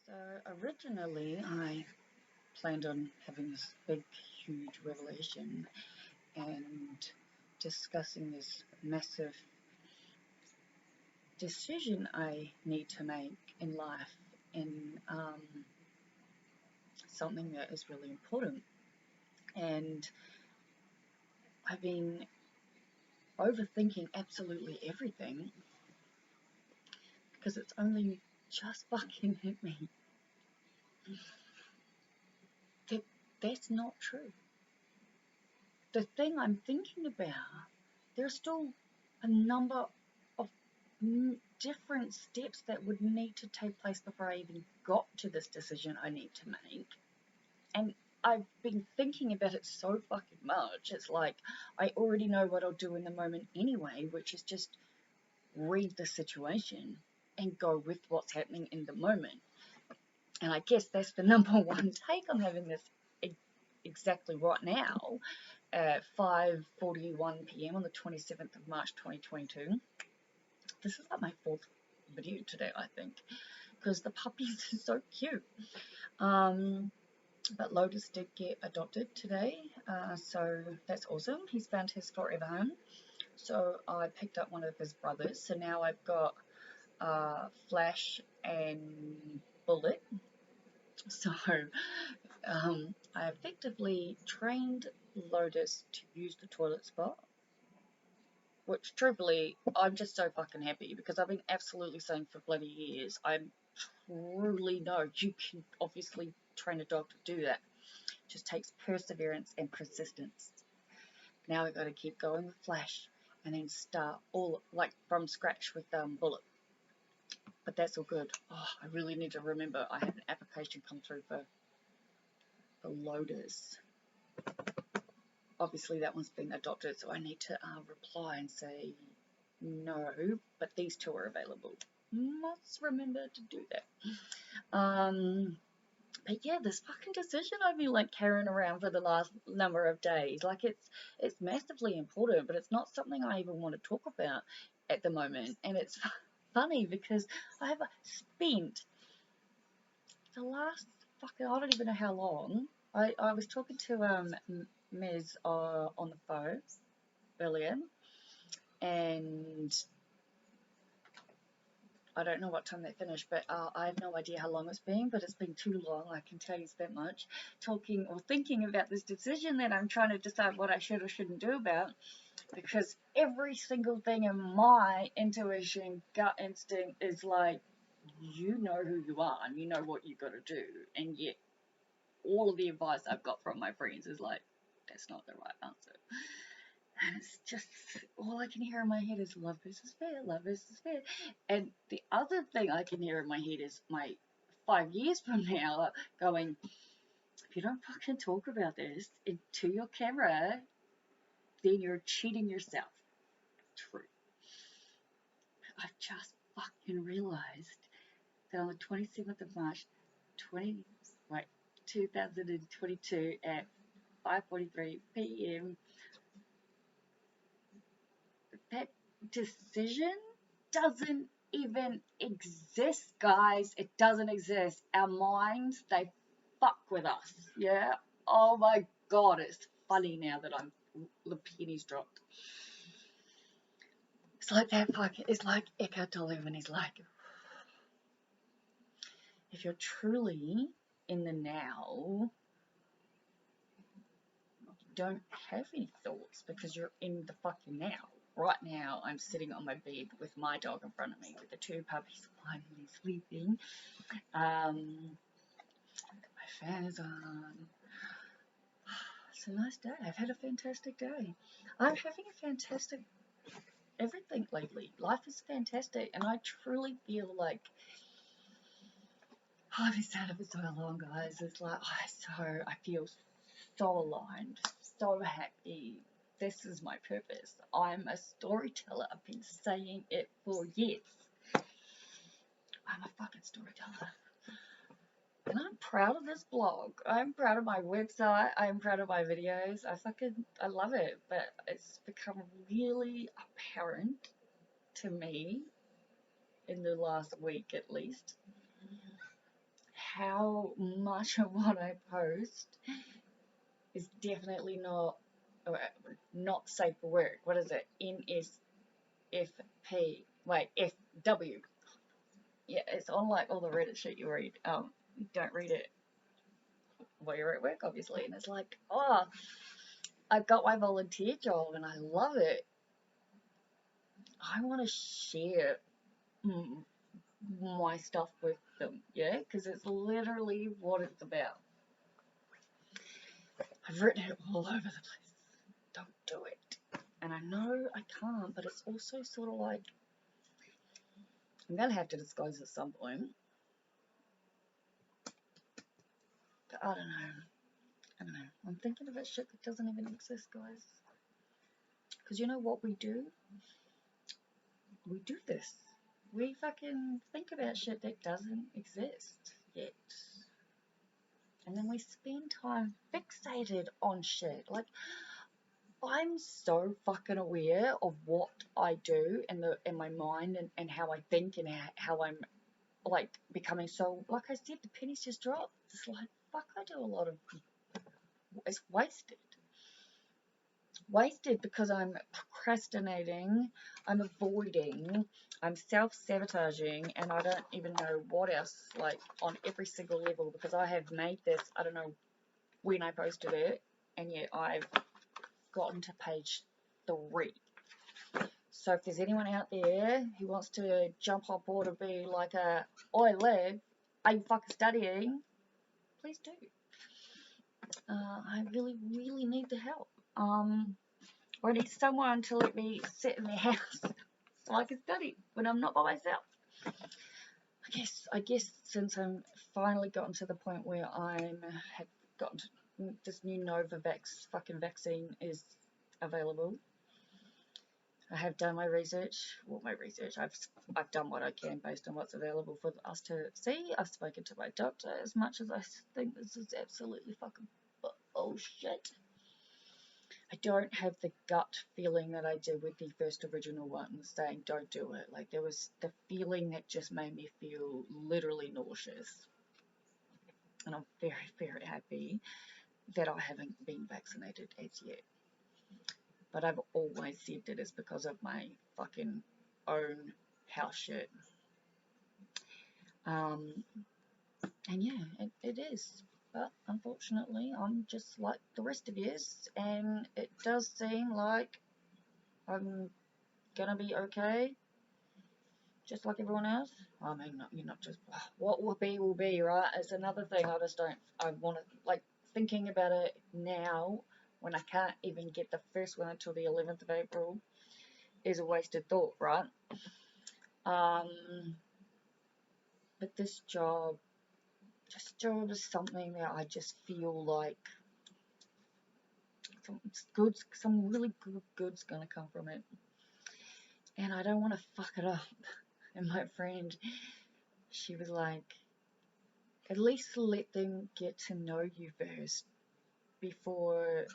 So originally, I planned on having this big, huge revelation and discussing this massive decision I need to make in life, in something that is really important. And I've been overthinking absolutely everything because it's only just fucking hit me that that's not true. The thing I'm thinking about, there's still a number of different steps that would need to take place before I even got to this decision I need to make. And I've been thinking about it so fucking much. It's like I already know what I'll do in the moment anyway, which is just read the situation and go with what's happening in the moment. And I guess that's the number one take on having this exactly right now at 5:41 p.m. on the 27th of March 2022. This is like my fourth video today, I think, because the puppies are so cute. But Lotus did get adopted today, so that's awesome. He's found his forever home. So I picked up one of his brothers. So now I've got Flash and Bullet. So I effectively trained Lotus to use the toilet spot, which truthfully, I'm just so fucking happy because I've been absolutely saying for bloody years, I truly know you can obviously train a dog to do that. It just takes perseverance and persistence. Now we've got to keep going with Flash and then start all like from scratch with Bullet. But that's all good. Oh, I really need to remember I had an application come through for Lotus. Obviously that one's been adopted, so I need to reply and say no, but these two are available. Must remember to do that. But yeah, this fucking decision I've been like carrying around for the last number of days, like it's massively important, but it's not something I even want to talk about at the moment. And it's funny because I have spent the last fucking, I don't even know how long. I was talking to Ms on the phone earlier, and I don't know what time they finished, but I have no idea how long it's been, but it's been too long, I can tell you that much, talking or thinking about this decision that I'm trying to decide what I should or shouldn't do about, because every single thing in my intuition, gut instinct is like, you know who you are and you know what you got to do, and yet all of the advice I've got from my friends is like, that's not the right answer. And it's just, all I can hear in my head is love versus fear, love versus fear. And the other thing I can hear in my head is my 5 years from now going, if you don't fucking talk about this into your camera, then you're cheating yourself. True. I've just fucking realized that on the 27th of March, 2022 at 5:43 p.m., that decision doesn't even exist, guys. It doesn't exist. Our minds, they fuck with us. Yeah. Oh my god, it's funny now that the pennies dropped. It's like that fucking. It's like Eckhart Tolle when he's like, if you're truly in the now, you don't have any thoughts because you're in the fucking now. Right now, I'm sitting on my bed with my dog in front of me, with the two puppies finally sleeping. My fan is on. It's a nice day. I've had a fantastic day. I'm having a fantastic everything lately. Life is fantastic, and I truly feel like I've been saying it for so long, guys. It's like I feel so aligned, so happy. This is my purpose. I'm a storyteller. I've been saying it for years. I'm a fucking storyteller. And I'm proud of this blog. I'm proud of my website. I'm proud of my videos. I love it. But it's become really apparent to me in the last week at least how much of what I post is definitely not safe for work. What is it? NSFP. Wait, FW. Yeah, it's on like all the Reddit shit you read. Don't read it while you're at work, obviously. And it's like, oh, I've got my volunteer job and I love it. I want to share my stuff with them, yeah, because it's literally what it's about. I've written it all over the place. Don't do it. And I know I can't, but it's also sort of like, I'm going to have to disclose at some point. But I don't know. I'm thinking about shit that doesn't even exist, guys. Because you know what we do? We do this. We fucking think about shit that doesn't exist yet. And then we spend time fixated on shit. Like, I'm so fucking aware of what I do in my mind and how I think and how I'm like becoming so, like I said, the pennies just dropped. It's like, fuck, I do a lot of, it's wasted. Wasted because I'm procrastinating, I'm avoiding, I'm self-sabotaging, and I don't even know what else, like on every single level, because I have made this, I don't know when I posted it, and yet I've gotten to page 3. So if there's anyone out there who wants to jump on board and be like oi Liv, are you fucking studying? Please do. I really, really need the help. Or I need someone to let me sit in their house so I can study when I'm not by myself. I guess since I'm finally gotten to the point where have gotten to, this new Novavax fucking vaccine is available. I have done my research. Well, I've done what I can based on what's available for us to see. I've spoken to my doctor. As much as I think this is absolutely fucking bullshit, I don't have the gut feeling that I did with the first original one saying don't do it. Like, there was the feeling that just made me feel literally nauseous. And I'm very, very happy that I haven't been vaccinated as yet. But I've always said that it's because of my fucking own house shit. And yeah, it is. But unfortunately, I'm just like the rest of yous, and it does seem like I'm gonna be okay, just like everyone else. I mean, you're not just, what will be, right? It's another thing I want to, like, thinking about it now, when I can't even get the first one until the 11th of April, is a wasted thought, right? But this job is something that I just feel like some really good good's gonna come from it. And I don't want to fuck it up. And my friend, she was like, at least let them get to know you first before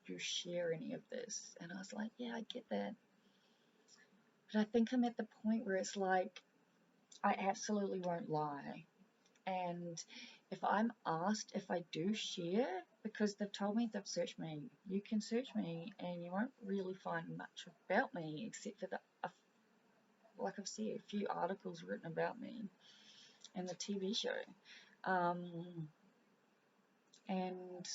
you share any of this. And I was like, yeah, I get that. But I think I'm at the point where it's like, I absolutely won't lie. And if I'm asked if I do share, because they've told me, they've searched me, you can search me and you won't really find much about me except for like I've said, a few articles written about me and the TV show. And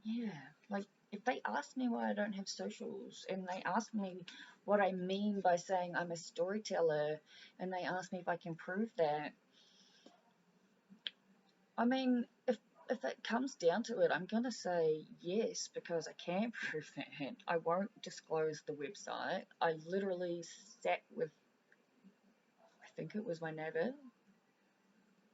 yeah, like, if they ask me why I don't have socials, and they ask me what I mean by saying I'm a storyteller, and they ask me if I can prove that, I mean, if it comes down to it, I'm gonna say yes, because I can prove that. I won't disclose the website. I literally sat with, I think it was my neighbor,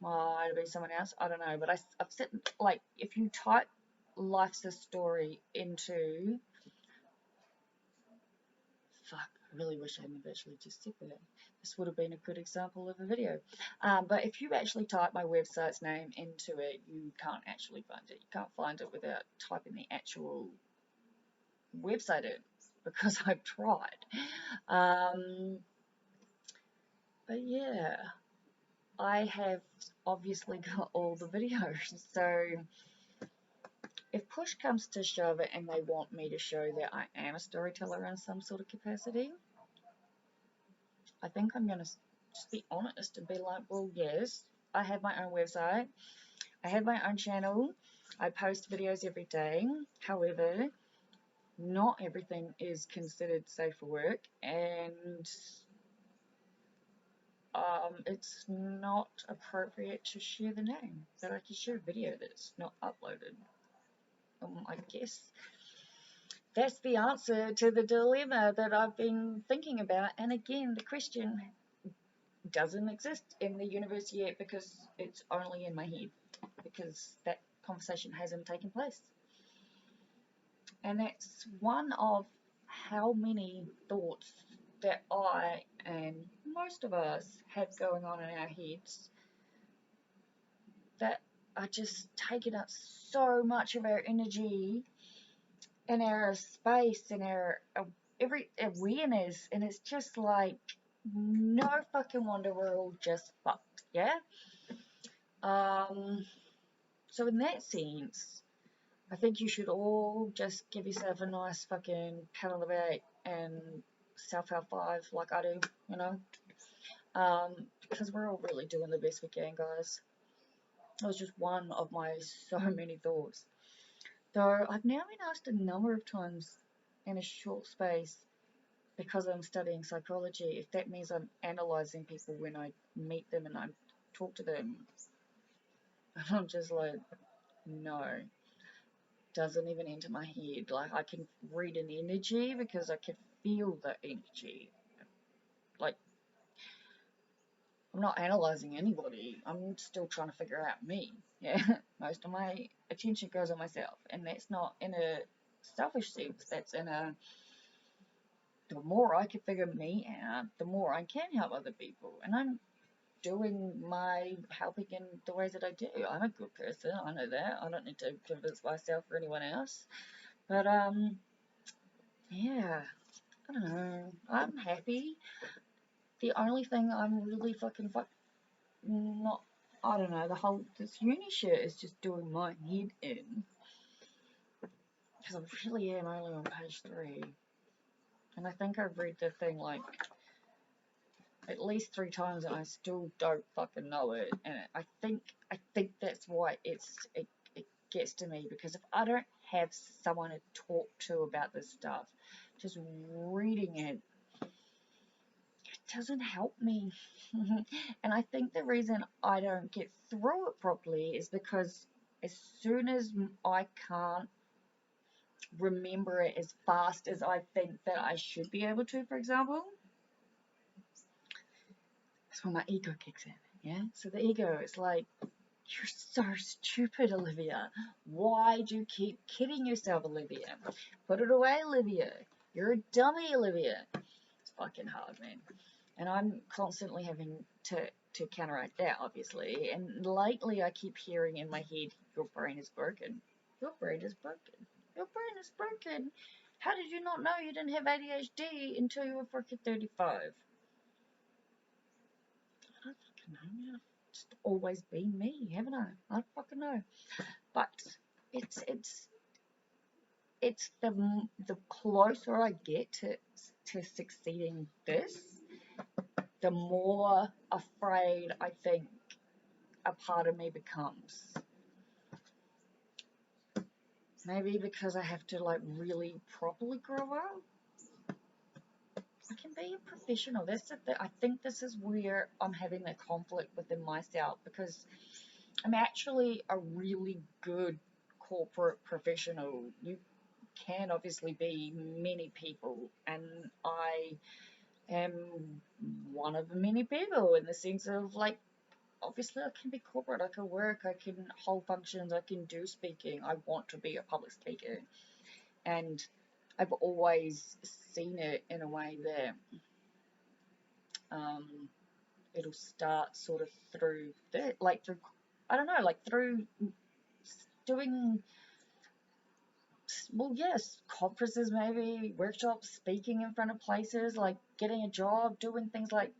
might have been someone else, I don't know, but I've sat, like, if you type life's a story into, fuck, I really wish I hadn't actually just said that. This would have been a good example of a video. But if you actually type my website's name into it, you can't actually find it. You can't find it without typing the actual website in, because I've tried. But yeah, I have obviously got all the videos, so if push comes to shove it and they want me to show that I am a storyteller in some sort of capacity, I think I'm going to just be honest and be like, well, yes, I have my own website, I have my own channel, I post videos every day. However, not everything is considered safe for work, and it's not appropriate to share the name, but I can share a video that's not uploaded. I guess that's the answer to the dilemma that I've been thinking about. And again, the question doesn't exist in the universe yet because it's only in my head, because that conversation hasn't taken place. And that's one of how many thoughts that I and most of us have going on in our heads that are just taking up so much of our energy and our space and our every awareness, and it's just like, no fucking wonder we're all just fucked, yeah? So in that sense, I think you should all just give yourself a nice fucking pat on the back and self-help five like I do, you know? Because we're all really doing the best we can, guys. That was just one of my so many thoughts. Though I've now been asked a number of times in a short space, because I'm studying psychology, if that means I'm analysing people when I meet them and I talk to them. And I'm just like, no. Doesn't even enter my head. Like, I can read an energy because I can feel the energy. Like, I'm not analysing anybody. I'm still trying to figure out me. Yeah, most of my attention goes on myself. And that's not in a selfish sense. That's in a, the more I can figure me out, the more I can help other people. And I'm doing my helping in the ways that I do. I'm a good person, I know that. I don't need to convince myself or anyone else. But yeah, I don't know. I'm happy. The only thing I'm really fucking not, I don't know, the whole, this uni shit is just doing my head in. Because I really am only on page 3. And I think I've read the thing like at least 3 times and I still don't fucking know it. And I think that's why it gets to me, because if I don't have someone to talk to about this stuff, just reading it doesn't help me. And I think the reason I don't get through it properly is because as soon as I can't remember it as fast as I think that I should be able to, for example, that's when my ego kicks in. Yeah, so the ego is like, you're so stupid, Olivia. Why do you keep kidding yourself, Olivia? Put it away, Olivia. You're a dummy, Olivia. It's fucking hard, man. And I'm constantly having to counteract that, obviously. And lately I keep hearing in my head, your brain is broken. Your brain is broken. Your brain is broken. How did you not know you didn't have ADHD until you were freaking 35? I don't fucking know, man. I've just always been me, haven't I? I don't fucking know. But it's the closer I get to succeeding this, the more afraid I think a part of me becomes. Maybe because I have to like really properly grow up. I can be a professional. I think this is where I'm having the conflict within myself, because I'm actually a really good corporate professional. You can obviously be many people, and I am one of the many people in the sense of like, obviously I can be corporate, I can work, I can hold functions, I can do speaking. I want to be a public speaker, and I've always seen it in a way that it'll start sort of through that, like through, I don't know, like through doing, well, yes, conferences, maybe workshops, speaking in front of places, like getting a job, doing things like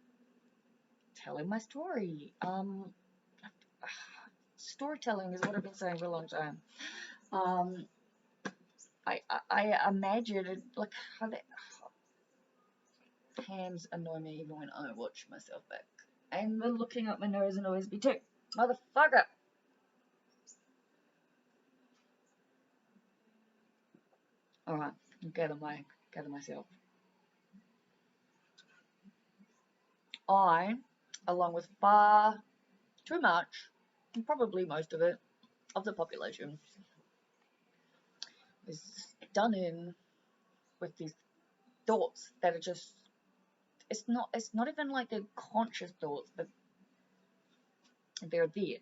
telling my story. Storytelling is what I've been saying for a long time. Um, I imagine it, like how that hands annoy me even when I watch myself back. And the looking up my nose annoys me too. Motherfucker! Alright, gather myself. I, along with far too much, and probably most of it, of the population, is done in with these thoughts that are just, it's not even like they're conscious thoughts, but they're there.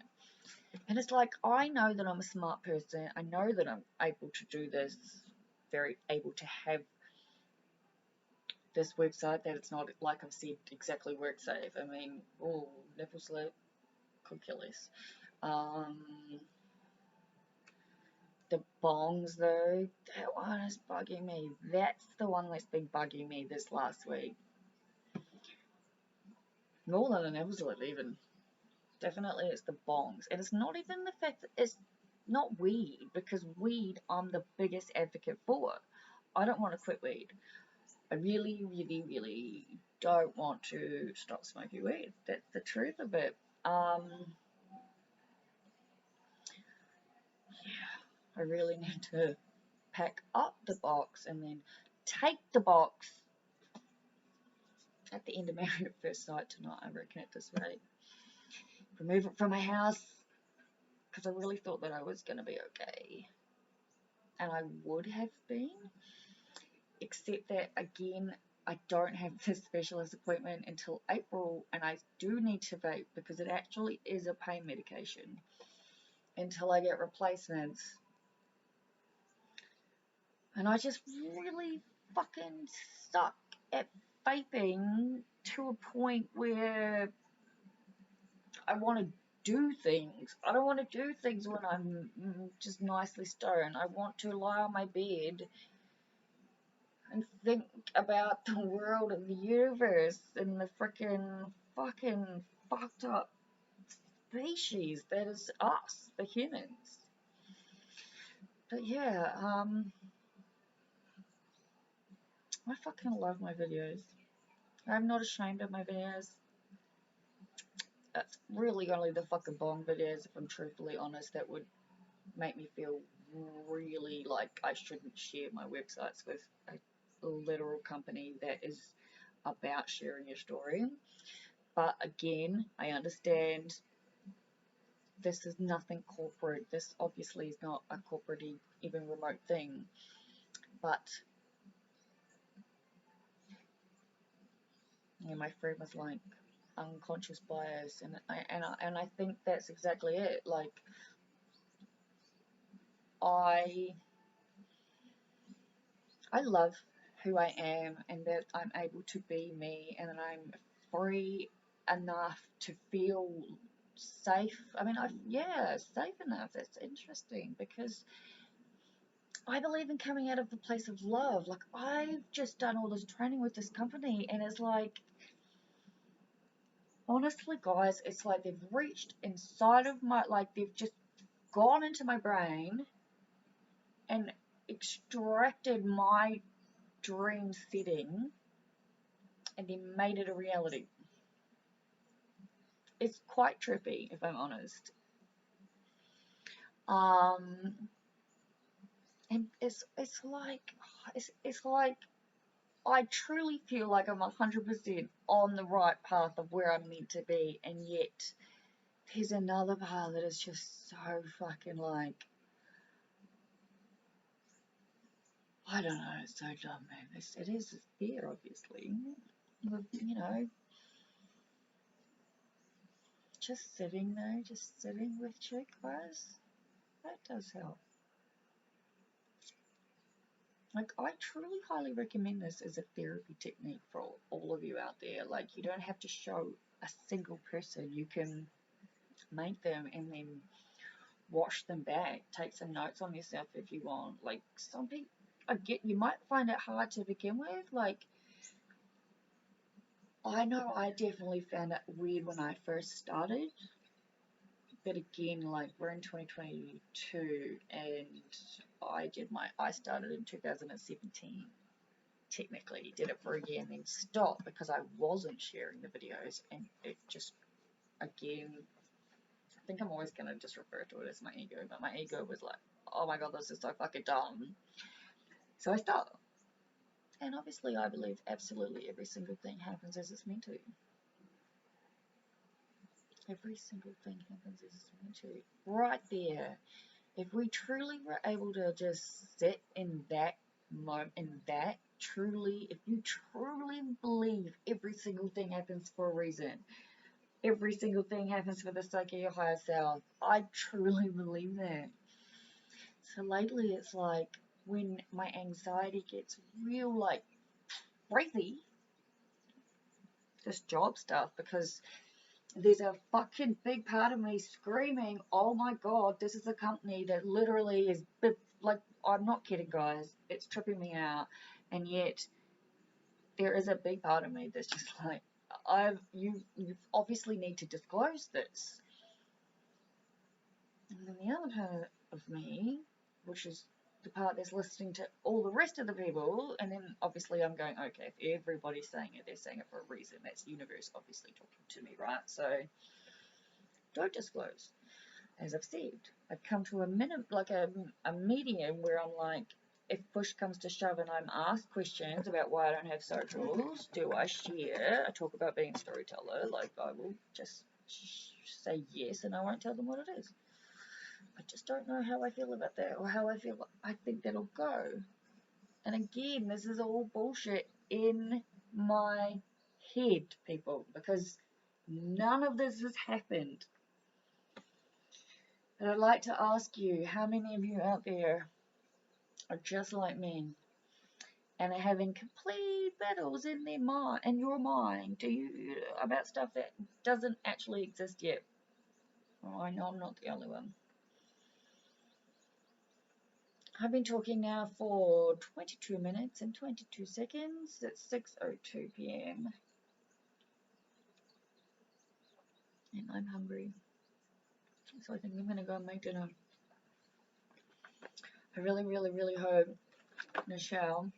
And it's like, I know that I'm a smart person. I know that I'm able to do this, very able to have this website, that it's not, like I've said, exactly work safe. I mean, oh, nipple slip, could kill less. The bongs though, that one is bugging me. That's the one that's been bugging me this last week. More than an nipple slip even. Definitely it's the bongs. And it's not even the fact that it's not weed, because weed I'm the biggest advocate for. I don't want to quit weed. I really, really, really don't want to stop smoking weed. That's the truth of it. Yeah, I really need to pack up the box and then take the box at the end of Married at First Sight tonight. I reckon at this rate. Remove it from my house, because I really thought that I was going to be okay. And I would have been, except that, again, I don't have this specialist appointment until April, and I do need to vape because it actually is a pain medication until I get replacements. And I just really fucking suck at vaping to a point where I want to do things. I don't want to do things when I'm just nicely stoned. I want to lie on my bed and think about the world and the universe and the freaking fucking fucked up species that is us, the humans. But yeah, I fucking love my videos. I'm not ashamed of my videos. That's really only the fucking bong videos, if I'm truthfully honest, that would make me feel really like I shouldn't share my websites with a literal company that is about sharing your story. But again, I understand this is nothing corporate. This obviously is not a corporate even remote thing. But yeah, my friend was like, unconscious bias, and I think that's exactly it. Like, I love who I am, and that I'm able to be me, and that I'm free enough to feel safe. I mean, safe enough. That's interesting, because I believe in coming out of the place of love. Like, I've just done all this training with this company, and it's like, honestly, guys, it's like they've reached inside of my, like, they've just gone into my brain and extracted my dream setting and then made it a reality. It's quite trippy, if I'm honest. And it's like I truly feel like I'm 100% on the right path of where I'm meant to be, and yet there's another part that is just so fucking like, I don't know, it's so dumb, man. It is there, obviously. You know, just sitting there, just sitting with chick guys, that does help. Like, I truly highly recommend this as a therapy technique for all of you out there. Like, you don't have to show a single person. You can make them and then wash them back. Take some notes on yourself if you want. Like, some people, you might find it hard to begin with. Like, I know I definitely found it weird when I first started, but again, like we're in 2022 and I started in 2017. Technically, did it for a year and then stopped because I wasn't sharing the videos, and it just, again, I think I'm always gonna just refer to it as my ego, but my ego was like, oh my god, this is so fucking dumb. So I stopped. And obviously I believe absolutely every single thing happens as it's meant to. Every single thing happens as it's meant to. Right there. If we truly were able to just sit in that moment, if you truly believe every single thing happens for a reason, every single thing happens for the sake of your higher self, I truly believe that. So lately it's like when my anxiety gets real, like, crazy, this job stuff, because there's a fucking big part of me screaming, oh my god, this is a company that literally is, like, I'm not kidding, guys, it's tripping me out, and yet there is a big part of me that's just like, you obviously need to disclose this. And then the other part of me, which is the part that's listening to all the rest of the people, and then obviously I'm going, okay, if everybody's saying it, they're saying it for a reason. That's the universe obviously talking to me, right? So don't disclose. As I've said, I've come to a medium where I'm like, if push comes to shove and I'm asked questions about why I don't have socials, do I share? I talk about being a storyteller, like I will just say yes and I won't tell them what it is. I just don't know how I feel about that, or how I think that'll go. And again, this is all bullshit in my head, people, because none of this has happened. And I'd like to ask you, how many of you out there are just like me and are having complete battles in your mind, about stuff that doesn't actually exist yet? Oh, I know I'm not the only one. I've been talking now for 22 minutes and 22 seconds. It's 6:02 p.m. and I'm hungry. So I think I'm gonna go and make dinner. I really, really, really hope Michelle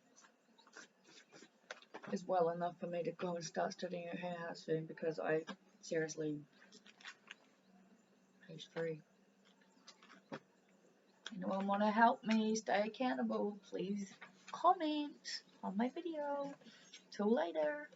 is well enough for me to go and start studying at her house soon, because I seriously, page 3. Anyone want to help me stay accountable? Please comment on my video. Till later.